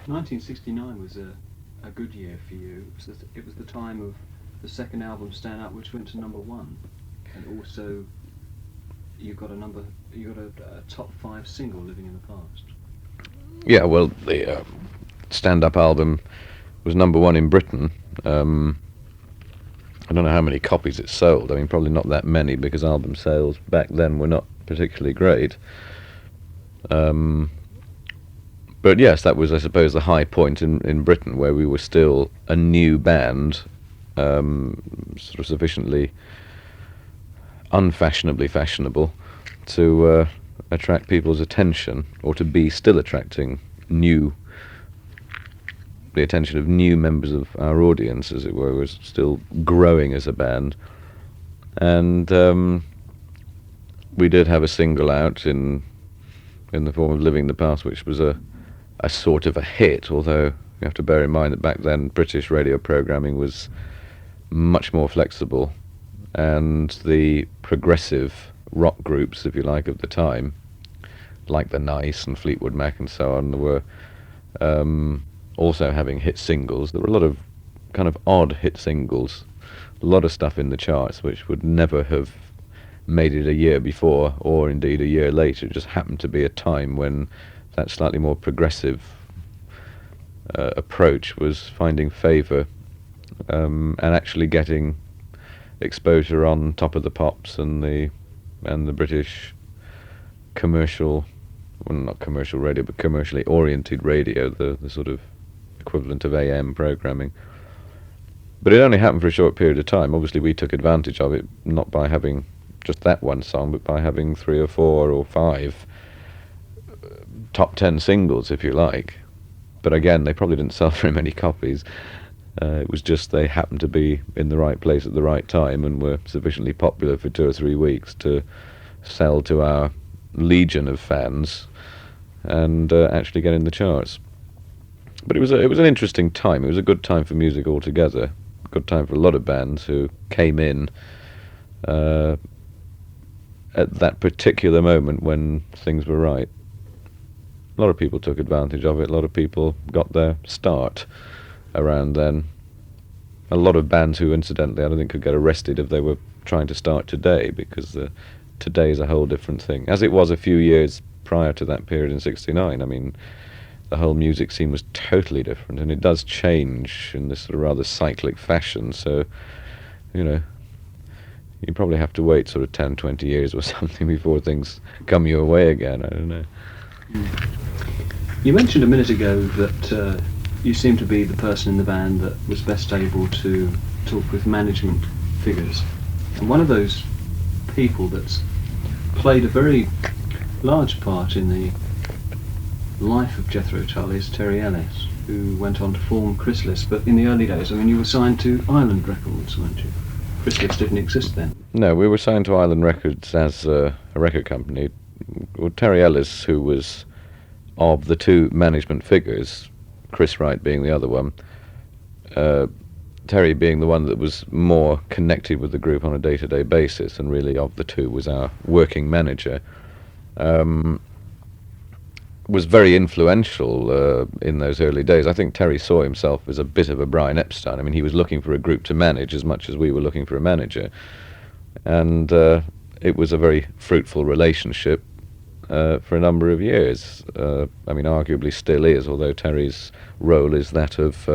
1969 was a good year for you. It was the time of the second album, Stand Up, which went to number one, and also you got a number, you got a top five single, Living in the Past. Yeah, well, the stand-up album was number one in Britain. I don't know how many copies it sold. I mean, probably not that many because album sales back then were not particularly great. Um, but yes, that was, I suppose, the high point in Britain where we were still a new band, sort of sufficiently unfashionably fashionable to attract people's attention, or to be still attracting the attention of new members of our audience, as it were. Was still growing as a band, and we did have a single out in the form of Living the Past, which was a sort of a hit, although you have to bear in mind that back then British radio programming was much more flexible, and the progressive rock groups, if you like, of the time, like the Nice and Fleetwood Mac and so on, were also having hit singles. There were a lot of kind of odd hit singles, a lot of stuff in the charts which would never have made it a year before, or indeed a year later. It just happened to be a time when that slightly more progressive approach was finding favour, and actually getting exposure on Top of the Pops and the British commercial, well, not commercial radio, but commercially oriented radio, the sort of equivalent of AM programming. But it only happened for a short period of time. Obviously we took advantage of it, not by having just that one song, but by having 3 or 4 or 5 top 10 singles, if you like. But again, they probably didn't sell very many copies. It was just they happened to be in the right place at the right time and were sufficiently popular for 2 or 3 weeks to sell to our legion of fans and actually get in the charts. But it was an interesting time. It was a good time for music altogether. A good time for a lot of bands who came in at that particular moment when things were right. A lot of people took advantage of it. A lot of people got their start around then. A lot of bands who, incidentally, I don't think could get arrested if they were trying to start today, because today is a whole different thing. As it was a few years prior to that period in '69, I mean, the whole music scene was totally different, and it does change in this sort of rather cyclic fashion. So, you probably have to wait sort of 10, 20 years or something before things come your way again. I don't know. You mentioned a minute ago that you seem to be the person in the band that was best able to talk with management figures. And one of those people that's played a very large part in the life of Jethro Tull is Terry Ellis, who went on to form Chrysalis. But in the early days, I mean, you were signed to Island Records, weren't you? Chrysalis didn't exist then. No, we were signed to Island Records as a record company. Well, Terry Ellis, who was of the 2 management figures, Chris Wright being the other one, Terry being the one that was more connected with the group on a day-to-day basis, and really of the 2 was our working manager, was very influential in those early days. I think Terry saw himself as a bit of a Brian Epstein. I mean, he was looking for a group to manage as much as we were looking for a manager, and it was a very fruitful relationship for a number of years. I mean, arguably still is, although Terry's role is that of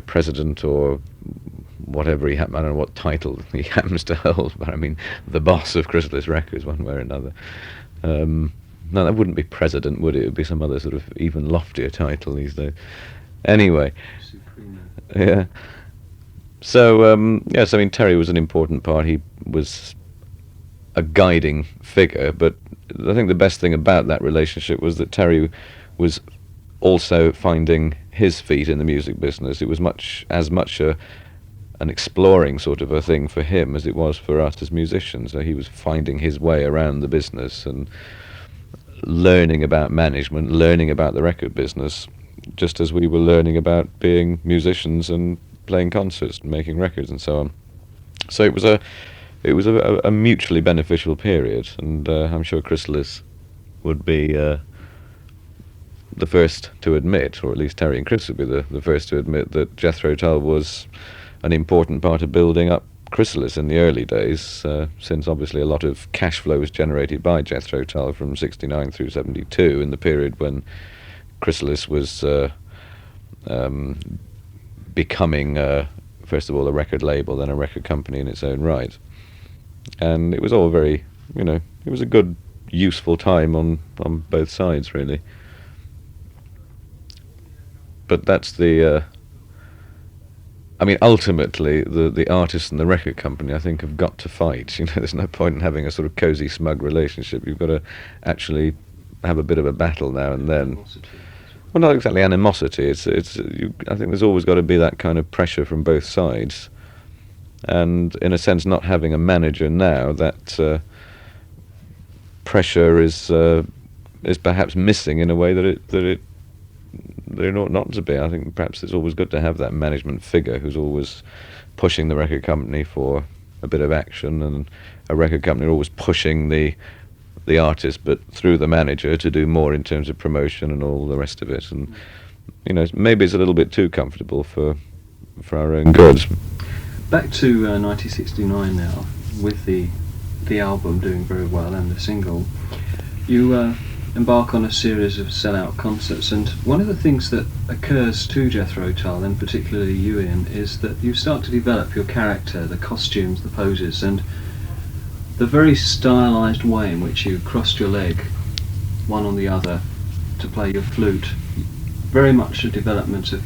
president or whatever I don't know what title he happens to hold, but I mean, the boss of Chrysalis Records, one way or another. No, that wouldn't be president, would it? It would be some other sort of even loftier title these days. Anyway, Supremo. yeah. So, yes, I mean, Terry was an important part. He was a guiding figure, but I think the best thing about that relationship was that Terry was also finding his feet in the music business. It was as much an exploring sort of a thing for him as it was for us as musicians. So he was finding his way around the business and learning about management, learning about the record business, just as we were learning about being musicians and playing concerts and making records and so on. So it was a mutually beneficial period, and I'm sure Chrysalis would be the first to admit, or at least Terry and Chris would be the first to admit, that Jethro Tull was an important part of building up Chrysalis in the early days, since obviously a lot of cash flow was generated by Jethro Tull from 69 through 72, in the period when Chrysalis was becoming, first of all, a record label, then a record company in its own right. And it was all very, it was a good, useful time on both sides, really. But that's the... ultimately, the artist and the record company, I think, have got to fight. There's no point in having a sort of cosy, smug relationship. You've got to actually have a bit of a battle now and then. Animosity. Well, not exactly animosity. I think there's always got to be that kind of pressure from both sides. And in a sense, not having a manager now, that pressure is perhaps missing in a way that it ought not to be. I think perhaps it's always good to have that management figure who's always pushing the record company for a bit of action, and a record company always pushing the artist, but through the manager, to do more in terms of promotion and all the rest of it. And maybe it's a little bit too comfortable for our own good. Back to 1969 now, with the album doing very well and the single, you embark on a series of sell-out concerts, and one of the things that occurs to Jethro Tull, and particularly you, Ian, is that you start to develop your character, the costumes, the poses, and the very stylised way in which you crossed your leg, one on the other, to play your flute. Very much a development of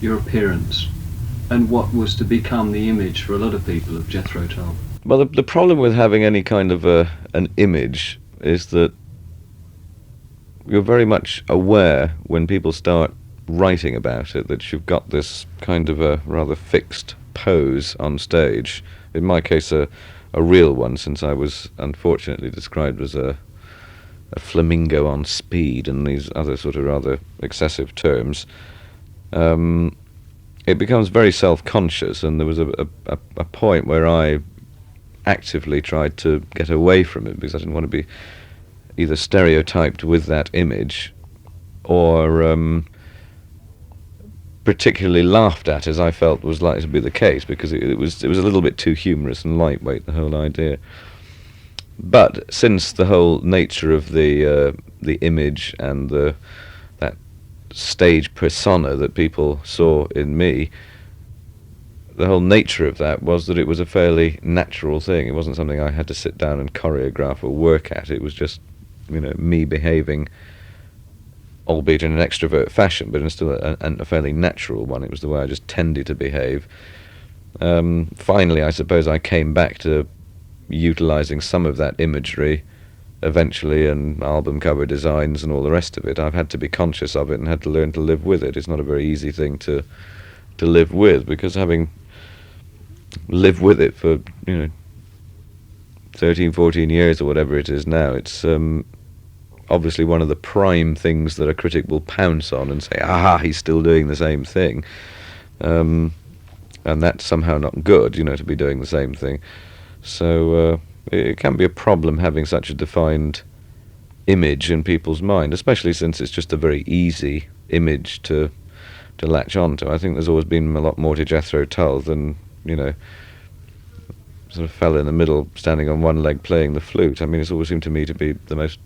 your appearance, and what was to become the image for a lot of people of Jethro Tull. Well, the problem with having any kind of an image is that you're very much aware when people start writing about it that you've got this kind of a rather fixed pose on stage. In my case, a real one, since I was unfortunately described as a flamingo on speed and these other sort of rather excessive terms. It becomes very self-conscious, and there was a point where I actively tried to get away from it because I didn't want to be either stereotyped with that image or particularly laughed at, as I felt was likely to be the case, because it was a little bit too humorous and lightweight, the whole idea. But since the whole nature of the image and that stage persona that people saw in me, the whole nature of that was that it was a fairly natural thing. It wasn't something I had to sit down and choreograph or work at. It was just, me behaving, albeit in an extrovert fashion, but in still a fairly natural one. It was the way I just tended to behave. Finally, I suppose I came back to utilising some of that imagery eventually, and album cover designs and all the rest of it. I've had to be conscious of it and had to learn to live with it. It's not a very easy thing to live with, because having lived with it for 13, 14 years or whatever it is now, it's obviously one of the prime things that a critic will pounce on and say, he's still doing the same thing, and that's somehow not good, to be doing the same thing. So it can be a problem having such a defined image in people's mind, especially since it's just a very easy image to latch onto. I think there's always been a lot more to Jethro Tull than, sort of fell in the middle, standing on one leg playing the flute. I mean, it's always seemed to me to be the most,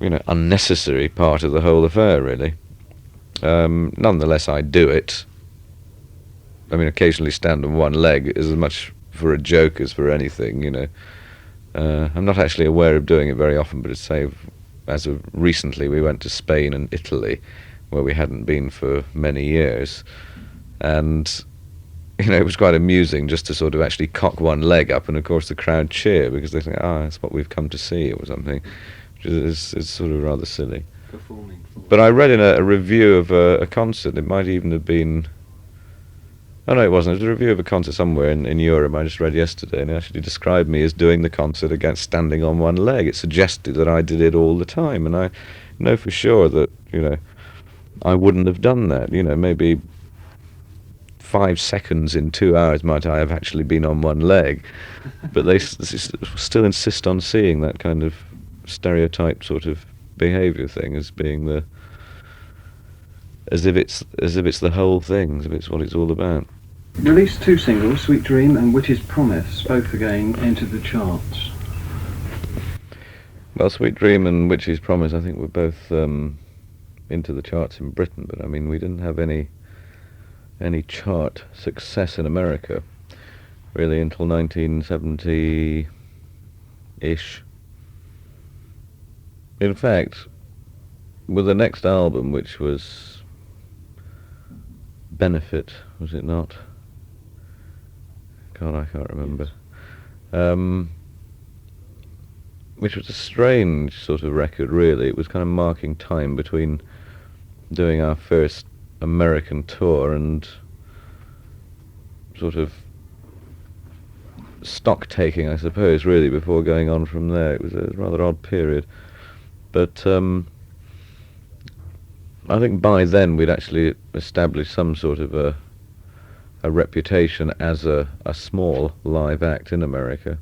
unnecessary part of the whole affair, really. Nonetheless, I do it. I mean, occasionally stand on one leg is as much for a joke as for anything, I'm not actually aware of doing it very often, but as of recently, we went to Spain and Italy, where we hadn't been for many years, and it was quite amusing just to sort of actually cock one leg up, and of course the crowd cheer because they think, that's what we've come to see or something, which is sort of rather silly. Performing. But I read in a review of a concert, it might even have been, oh no, it wasn't, it was a review of a concert somewhere in Europe I just read yesterday, and it actually described me as doing the concert against standing on one leg. It suggested that I did it all the time, and I know for sure that, I wouldn't have done that. Maybe 5 seconds in 2 hours might I have actually been on one leg, but they still insist on seeing that kind of stereotype sort of behaviour thing as being as if it's the whole thing, as if it's what it's all about. Released 2 singles, Sweet Dream and Witch's Promise, both again entered the charts. Well, Sweet Dream and Witch's Promise, I think, were both into the charts in Britain, but I mean, we didn't have any chart success in America really until 1970-ish. In fact, with the next album, which was Benefit, was it not? God, I can't remember. Which was a strange sort of record, really. It was kind of marking time between doing our first American tour and sort of stock taking, I suppose, really, before going on from there. It was a rather odd period. But I think by then we'd actually established some sort of a reputation as a small live act in America.